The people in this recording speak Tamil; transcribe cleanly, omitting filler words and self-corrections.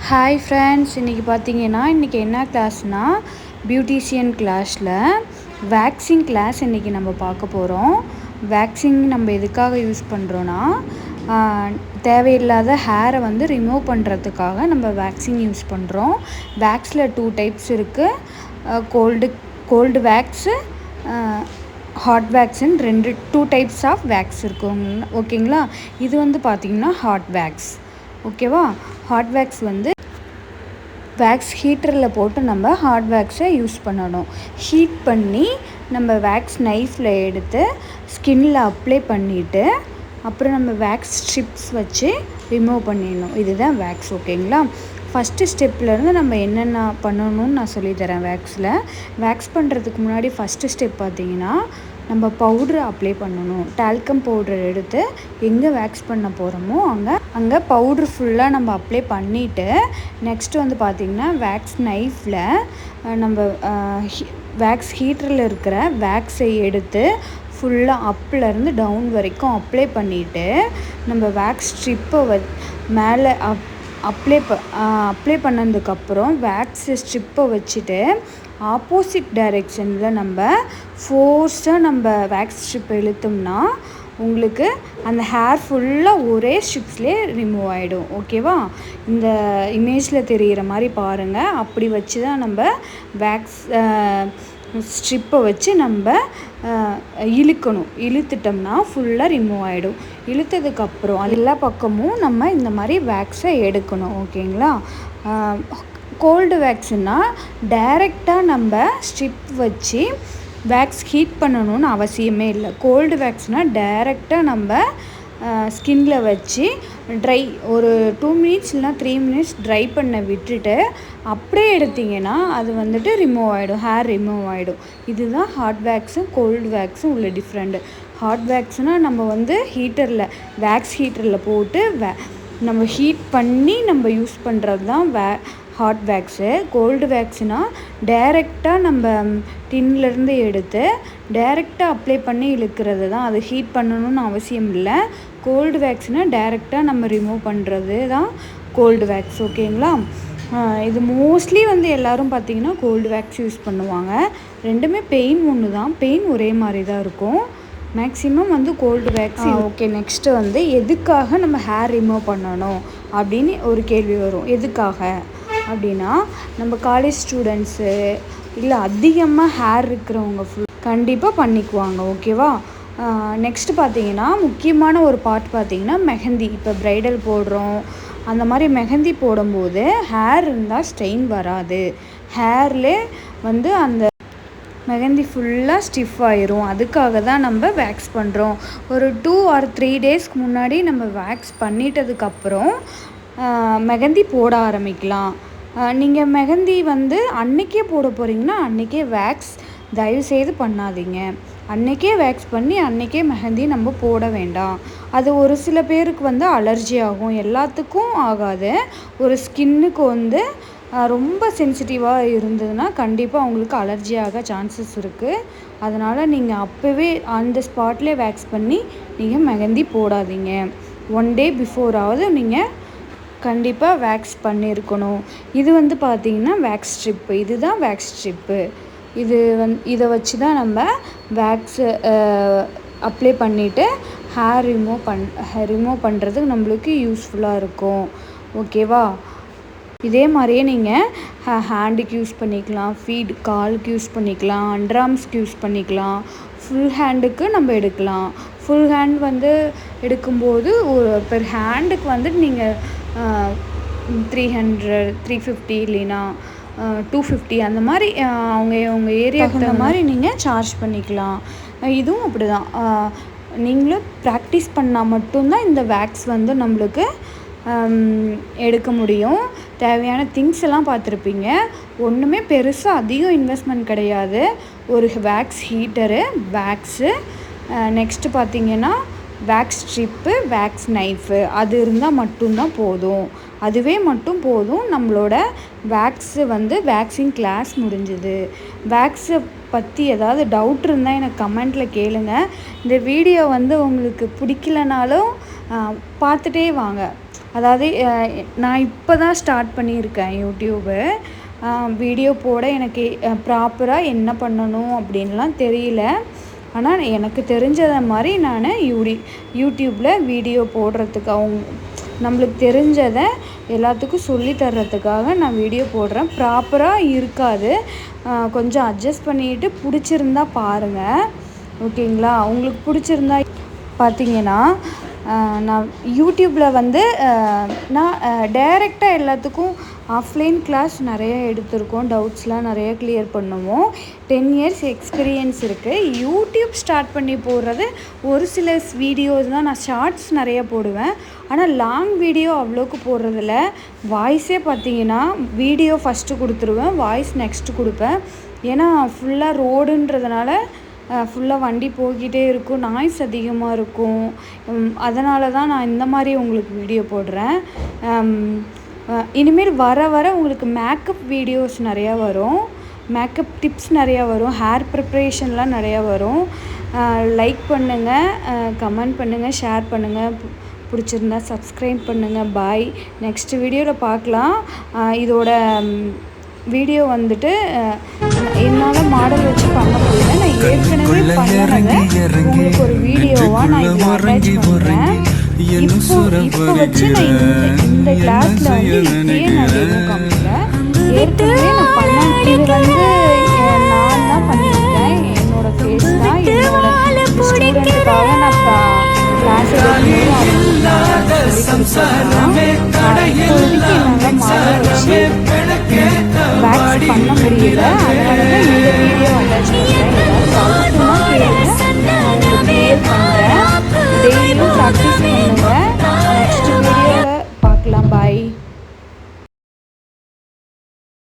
ஹாய் ஃப்ரெண்ட்ஸ், இன்றைக்கி பார்த்தீங்கன்னா என்ன கிளாஸ்னால் பியூட்டிஷியன் கிளாஸில் வேக்சிங் கிளாஸ் இன்றைக்கி நம்ம பார்க்க போகிறோம். வேக்சிங் நம்ம எதுக்காக யூஸ் பண்ணுறோன்னா, தேவையில்லாத ஹேரை வந்து ரிமூவ் பண்ணுறதுக்காக நம்ம வேக்சிங் யூஸ் பண்ணுறோம். வேக்ஸில் 2 டைப்ஸ் இருக்குது. கோல்டு வேக்ஸு, ஹாட் வேக்ஸுன்னு 2 டைப்ஸ் ஆஃப் வேக்ஸ் இருக்குங்க. ஓகேங்களா? இது வந்து பார்த்திங்கன்னா ஹாட் வேக்ஸ். ஓகேவா? ஹாட் வேக்ஸ் வந்து வேக்ஸ் ஹீட்டரில் போட்டு நம்ம ஹாட் வேக்ஸை யூஸ் பண்ணணும். ஹீட் பண்ணி நம்ம வேக்ஸ் நைஃப்பில் எடுத்து ஸ்கின்னில் அப்ளை பண்ணிவிட்டு அப்புறம் நம்ம வேக்ஸ் ஸ்ட்ரிப்ஸ் வச்சு ரிமூவ் பண்ணிடணும். இதுதான் வேக்ஸ். ஓகேங்களா? ஃபஸ்ட்டு ஸ்டெப்லேருந்து நம்ம என்னென்ன பண்ணணும்னு நான் சொல்லித்தரேன். வேக்ஸ் பண்ணுறதுக்கு முன்னாடி ஃபஸ்ட்டு ஸ்டெப் பார்த்திங்கன்னா, நம்ம பவுட்ரு அப்ளை பண்ணணும். டால்கம் பவுட்ரு எடுத்து எங்கே வேக்ஸ் பண்ண போகிறோமோ அங்கே பவுட்ரு ஃபுல்லாக நம்ம அப்ளை பண்ணிவிட்டு, நெக்ஸ்ட்டு வந்து பார்த்திங்கன்னா வேக்ஸ் நைஃப்பில் நம்ம வேக்ஸ் ஹீட்டரில் இருக்கிற வேக்ஸை எடுத்து ஃபுல்லாக அப்லேருந்து டவுன் வரைக்கும் அப்ளை பண்ணிவிட்டு, நம்ம வேக்ஸ் ஸ்ட்ரிப்பை மேலே அப்ளை பண்ணதுக்கப்புறம் வேக்ஸ் ஸ்ட்ரிப்பை வச்சுட்டு ஆப்போசிட் டைரெக்ஷனில் நம்ம ஃபோர்ஸாக நம்ம வேக்ஸ் ஸ்ட்ரிப்பை இழுத்தோம்னா உங்களுக்கு அந்த ஹேர் ஃபுல்லாக ஒரே ஸ்ட்ரிப்ஸ்லேயே ரிமூவ் ஆகிடும். ஓகேவா? இந்த இமேஜில் தெரிகிற மாதிரி பாருங்கள். அப்படி வச்சு தான் நம்ம வேக்ஸ் ஸ்ட்ரிப்பை வச்சு நம்ம இழுத்துட்டோம்னா ஃபுல்லாக ரிமூவ் ஆகிடும். இழுத்ததுக்கப்புறம் எல்லா பக்கமும் நம்ம இந்த மாதிரி வேக்ஸை எடுக்கணும். ஓகேங்களா? கோல்டு வேக்ஸுனால் டைரெக்டாக நம்ம ஸ்ட்ரிப் வச்சு வேக்ஸ் ஹீட் பண்ணணும்னு அவசியமே இல்லை. கோல்டு வேக்ஸ்னால் டைரெக்டாக நம்ம ஸ்கின்னில் வச்சு ஒரு 2 மினிட்ஸ் இல்லைனா 3 மினிட்ஸ் ட்ரை பண்ண விட்டுட்டு அப்படியே எடுத்திங்கன்னா அது வந்துட்டு ரிமூவ் ஆகிடும், ஹேர் ரிமூவ் ஆகிடும். இதுதான் ஹாட் வேக்ஸும் கோல்டு வேக்ஸும் உள்ள டிஃப்ரெண்ட்டு. ஹாட் வேக்ஸ்னால் நம்ம வந்து வேக்ஸ் ஹீட்டரில் போட்டு நம்ம ஹீட் பண்ணி நம்ம யூஸ் பண்ணுறது தான் ஹாட் வேக்ஸு. கோல்டு வேக்ஸுனால் டைரெக்டாக நம்ம டின்லேருந்து எடுத்து டைரெக்டாக அப்ளை பண்ணி இழுக்கிறது தான். அது ஹீட் பண்ணணும்னு அவசியம் இல்லை. கோல்டு வேக்ஸ்னால் டைரெக்டாக நம்ம ரிமூவ் பண்ணுறது தான் கோல்டு வேக்ஸ். ஓகேங்களா? இது மோஸ்ட்லி வந்து எல்லோரும் பார்த்திங்கன்னா கோல்டு வேக்ஸ் யூஸ் பண்ணுவாங்க. ரெண்டுமே பெயின் ஒன்று தான், பெயின் ஒரே மாதிரி தான் இருக்கும். மேக்ஸிமம் வந்து கோல்டு வேக்ஸ். ஓகே, நெக்ஸ்ட்டு வந்து எதுக்காக நம்ம ஹேர் ரிமூவ் பண்ணணும் அப்படின்னு ஒரு கேள்வி வரும். எதுக்காக அப்படின்னா, நம்ம காலேஜ் ஸ்டூடெண்ட்ஸு இல்லை அதிகமாக ஹேர் இருக்கிறவங்க கண்டிப்பாக பண்ணிக்குவாங்க. ஓகேவா? நெக்ஸ்ட்டு பார்த்திங்கன்னா முக்கியமான ஒரு பார்ட் பார்த்திங்கன்னா மெஹந்தி. இப்போ ப்ரைடல் போடுறோம், அந்த மாதிரி மெஹந்தி போடும்போது ஹேர் இருந்தால் ஸ்ட்ரெயின் வராது. ஹேர்லே வந்து அந்த மெஹந்தி ஃபுல்லாக ஸ்டிஃப் ஆயிரும். அதுக்காக தான் நம்ம வேக்ஸ் பண்ணுறோம். ஒரு 2 or 3 டேஸ்க்கு முன்னாடி நம்ம வேக்ஸ் பண்ணிட்டதுக்கப்புறம் மெஹந்தி போட ஆரம்பிக்கலாம். நீங்கள் மெஹந்தி வந்து அன்றைக்கே போட போகிறீங்கன்னா அன்றைக்கே வேக்ஸ் தயவுசெய்து பண்ணாதீங்க. அன்றைக்கே வேக்ஸ் பண்ணி அன்றைக்கே மெஹந்தி நம்ம போட வேண்டாம். அது ஒரு சில பேருக்கு வந்து அலர்ஜி ஆகும், எல்லாத்துக்கும் ஆகாது. ஒரு ஸ்கின்னுக்கு வந்து ரொம்ப சென்சிட்டிவாக இருந்ததுன்னா கண்டிப்பாக அவங்களுக்கு அலர்ஜி ஆக சான்சஸ் இருக்குது. அதனால் நீங்கள் அப்போவே அந்த ஸ்பாட்லேயே வேக்ஸ் பண்ணி நீங்கள் மெஹந்தி போடாதீங்க. 1 டே பிஃபோராவது நீங்கள் கண்டிப்பாக வேக்ஸ் பண்ணியிருக்கணும். இது வந்து பார்த்திங்கன்னா வேக்ஸ் ஸ்ட்ரிப்பு. இதுதான் வேக்ஸ் ஸ்ட்ரிப்பு. இதை வச்சு தான் நம்ம வேக்ஸு அப்ளை பண்ணிவிட்டு ஹேர் ரிமூவ் பண்ணுறதுக்கு நம்மளுக்கு யூஸ்ஃபுல்லாக இருக்கும். ஓகேவா? இதே மாதிரியே நீங்கள் ஹேண்டுக்கு யூஸ் பண்ணிக்கலாம், காலுக்கு யூஸ் பண்ணிக்கலாம், அண்டர் ஆர்ம்ஸ்க்கு யூஸ் பண்ணிக்கலாம், ஃபுல் ஹேண்டுக்கு நம்ம எடுக்கலாம். ஃபுல் ஹேண்ட் வந்து எடுக்கும்போது பெர் ஹேண்டுக்கு வந்து நீங்கள் 300, 350 இல்லைன்னா 250 அந்த மாதிரி உங்கள் ஏரியாவுக்கு அந்த மாதிரி நீங்கள் சார்ஜ் பண்ணிக்கலாம். இதுவும் அப்படி தான். நீங்களும் ப்ராக்டிஸ் பண்ணால் மட்டும்தான் இந்த வேக்ஸ் வந்து நம்மளுக்கு எடுக்க முடியும். தேவையான திங்ஸ் எல்லாம் பார்த்துருப்பீங்க. ஒன்றுமே பெருசாக அதிகம் இன்வெஸ்ட்மெண்ட் கிடையாது. ஒரு வேக்ஸ் ஹீட்டரு, வேக்ஸு, நெக்ஸ்ட்டு பார்த்திங்கன்னா வேக்ஸ் ஸ்ட்ரிப்பு, வேக்ஸ் நைஃபு, அது இருந்தால் மட்டும்தான் போதும். அதுவே மட்டும் போதும். நம்மளோட வேக்சிங் கிளாஸ் முடிஞ்சுது. வேக்ஸை பற்றி ஏதாவது டவுட் இருந்தால் எனக்கு கமெண்ட்டில் கேளுங்கள். இந்த வீடியோ வந்து உங்களுக்கு பிடிக்கலனாலும் பார்த்துட்டே வாங்க. அதாவது நான் இப்போ தான் ஸ்டார்ட் பண்ணியிருக்கேன் யூடியூபு. வீடியோ போட எனக்கு ப்ராப்பராக என்ன பண்ணணும் அப்படின்லாம் தெரியல. ஆனால் எனக்கு தெரிஞ்சதை மாதிரி நான் யூடியூப்பில் வீடியோ போடுறதுக்கு நம்மளுக்கு தெரிஞ்சதை எல்லாத்துக்கும் சொல்லி தர்றதுக்காக நான் வீடியோ போடுறேன். ப்ராப்பராக இருக்காது, கொஞ்சம் அட்ஜஸ்ட் பண்ணிவிட்டு பிடிச்சிருந்தா பாருங்கள், ஓகேங்களா? உங்களுக்கு பிடிச்சிருந்தா பார்த்தீங்கன்னா நான் யூடியூப்பில் வந்து நான் டைரெக்டாக எல்லாத்துக்கும் ஆஃப்லைன் கிளாஸ் நிறைய எடுத்திருக்கோம், டவுட்ஸ்லாம் நிறைய கிளியர் பண்ணுவோம். 10 இயர்ஸ் எக்ஸ்பீரியன்ஸ் இருக்குது. யூடியூப் ஸ்டார்ட் பண்ணி போடுறது ஒரு சில வீடியோஸ் தான். நான் ஷார்ட்ஸ் நிறைய போடுவேன், ஆனால் லாங் வீடியோ அவ்வளோக்கு போடுறதில்ல. வாய்ஸே பார்த்தீங்கன்னா வீடியோ ஃபஸ்ட்டு கொடுத்துருவேன், வாய்ஸ் நெக்ஸ்ட்டு கொடுப்பேன். ஏன்னா ஃபுல்லாக ரோடுன்றதுனால ஃபுல்லாக வண்டி போய்கிட்டே இருக்கும், நாய்ஸ் அதிகமாக இருக்கும். அதனால தான் நான் இந்த மாதிரி உங்களுக்கு வீடியோ போடுறேன். இனிமேல் வர வர உங்களுக்கு மேக்கப் வீடியோஸ் நிறையா வரும், மேக்கப் டிப்ஸ் நிறையா வரும், ஹேர் ப்ரிப்ரேஷன்லாம் நிறையா வரும். லைக் பண்ணுங்கள், கமெண்ட் பண்ணுங்கள், ஷேர் பண்ணுங்கள், பிடிச்சிருந்தா சப்ஸ்கிரைப் பண்ணுங்கள். பாய். நெக்ஸ்ட் வீடியோவில் பார்க்கலாம். இதோட வீடியோ வந்துட்டு என்னால் மாடல் வச்சு பண்ண முடியல, நான் ஏற்கனவே பண்ணதை உங்களுக்கு ஒரு வீடியோவாக நான் இதில் அட்டாச் பண்ணுறேன். இப்போ வச்சு நான் இந்த கிளாஸில் வந்து இப்படியே நான் டெமோ காமிக்கிறேன். ஏற்கனவே நான் இது வந்து நான் தான் பண்ணியிருக்கேன், என்னோட ஃபேஸ் தான். என்னோட ஸ்டூடெண்ட்டுக்காக நான் கிளாஸ் எடுக்கும்போது அவங்க சொல்லி கொடுத்துருக்கேன். இப்போதைக்கு